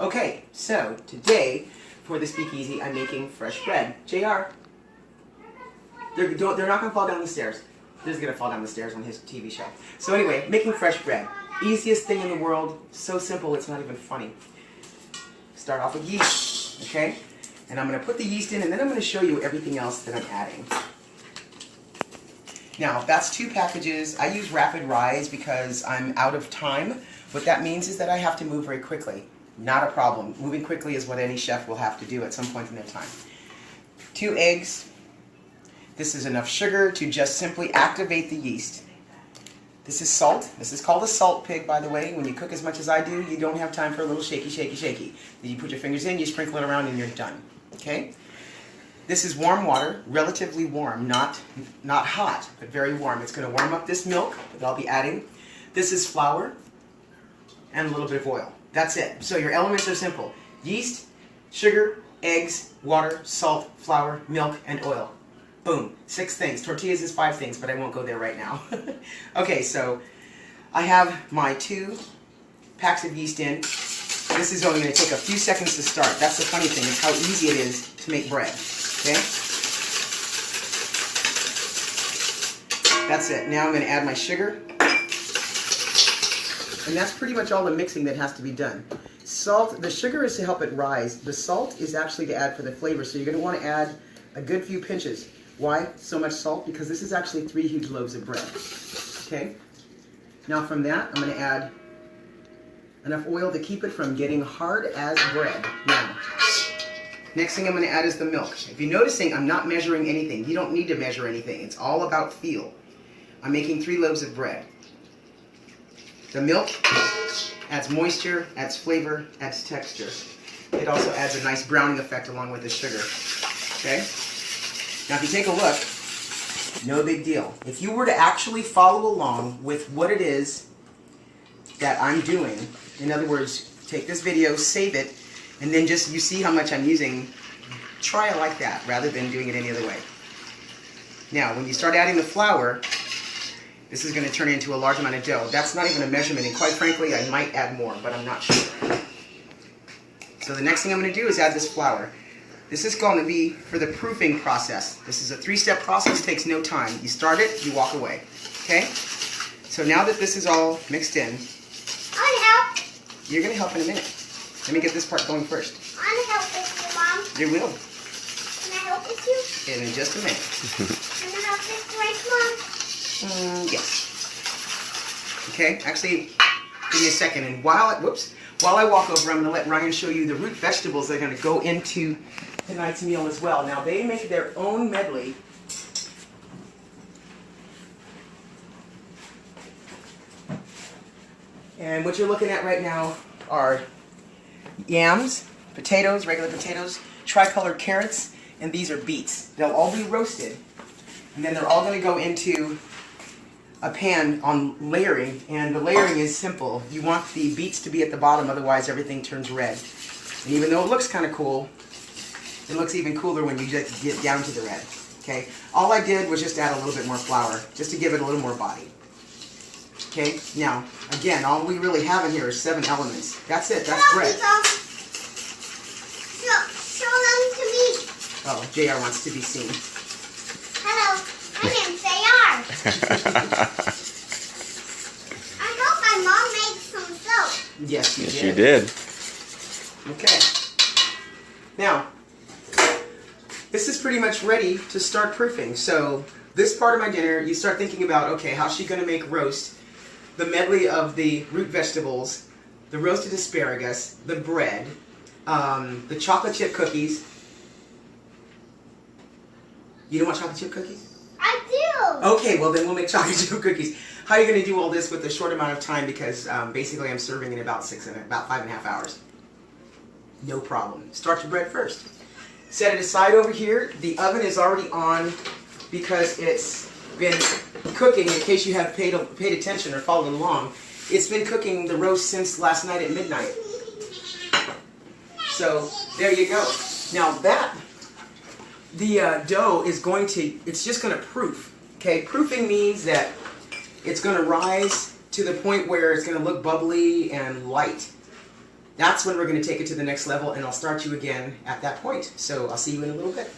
Okay, so today for the speakeasy I'm making fresh bread. JR, they're not going to fall down the stairs. They're just going to fall down the stairs on his TV show. So anyway, making fresh bread. Easiest thing in the world. So simple it's not even funny. Start off with yeast, okay? And I'm going to put the yeast in and then I'm going to show you everything else that I'm adding. Now, that's 2 packages. I use rapid rise because I'm out of time. What that means is that I have to move very quickly. Not a problem. Moving quickly is what any chef will have to do at some point in their time. 2 eggs. This is enough sugar to just simply activate the yeast. This is salt. This is called a salt pig, by the way. When you cook as much as I do, you don't have time for a little shaky, shaky, shaky. You put your fingers in, you sprinkle it around, and you're done. Okay? This is warm water, relatively warm, not hot, but very warm. It's going to warm up this milk that I'll be adding. This is flour and a little bit of oil. That's it. So your elements are simple. Yeast, sugar, eggs, water, salt, flour, milk, and oil. Boom. 6 things. Tortillas is 5 things, but I won't go there right now. Okay, so I have my 2 packs of yeast in. This is only going to take a few seconds to start. That's the funny thing, is how easy it is to make bread. Okay? That's it. Now I'm going to add my sugar. And that's pretty much all the mixing that has to be done. Salt, the sugar is to help it rise. The salt is actually to add for the flavor, so you're going to want to add a good few pinches. Why so much salt? Because this is actually 3 huge loaves of bread. Okay? Now from that, I'm going to add enough oil to keep it from getting hard as bread. Now, next thing I'm going to add is the milk. If you're noticing, I'm not measuring anything. You don't need to measure anything. It's all about feel. I'm making 3 loaves of bread. The milk adds moisture, adds flavor, adds texture. It also adds a nice browning effect along with the sugar. Okay? Now if you take a look, no big deal. If you were to actually follow along with what it is that I'm doing, in other words, take this video, save it, and then just you see how much I'm using, try it like that rather than doing it any other way. Now when you start adding the flour, this is going to turn into a large amount of dough. That's not even a measurement, and quite frankly, I might add more, but I'm not sure. So the next thing I'm going to do is add this flour. This is going to be for the proofing process. This is a 3-step process, takes no time. You start it, you walk away. Okay? So now that this is all mixed in, I want to help. You're going to help in a minute. Let me get this part going first. I want to help with you, Mom. You will. Can I help with you? In just a minute. Can I help with right, Mom? Yes. Okay, actually, give me a second, and while I walk over, I'm going to let Ryan show you the root vegetables that are going to go into tonight's meal as well. Now, they make their own medley. And what you're looking at right now are yams, potatoes, regular potatoes, tricolored carrots, and these are beets. They'll all be roasted, and then they're all going to go into a pan on layering, and the layering is simple. You want the beets to be at the bottom, otherwise everything turns red. And even though it looks kind of cool, it looks even cooler when you just get down to the red. Okay? All I did was just add a little bit more flour, just to give it a little more body. Okay? Now, again, all we really have in here is 7 elements. That's it. That's bread. Show them to me. Oh, JR wants to be seen. Hello. My name's JR. I hope my mom made some soap. Yes, you did. Okay. Now, this is pretty much ready to start proofing. So, this part of my dinner, you start thinking about, okay, how's she going to make roast? The medley of the root vegetables, the roasted asparagus, the bread, the chocolate chip cookies. You don't want chocolate chip cookies? I do. Okay, well then we'll make chocolate chip cookies. How are you going to do all this with a short amount of time? Because basically I'm serving in about 5.5 hours. No problem. Start your bread first. Set it aside over here. The oven is already on because it's been cooking. In case you have paid attention or followed along, it's been cooking the roast since last night at midnight. So there you go. Now the dough is going to, it's just going to proof. Okay, proofing means that it's going to rise to the point where it's going to look bubbly and light. That's when we're going to take it to the next level, and I'll start you again at that point. So I'll see you in a little bit.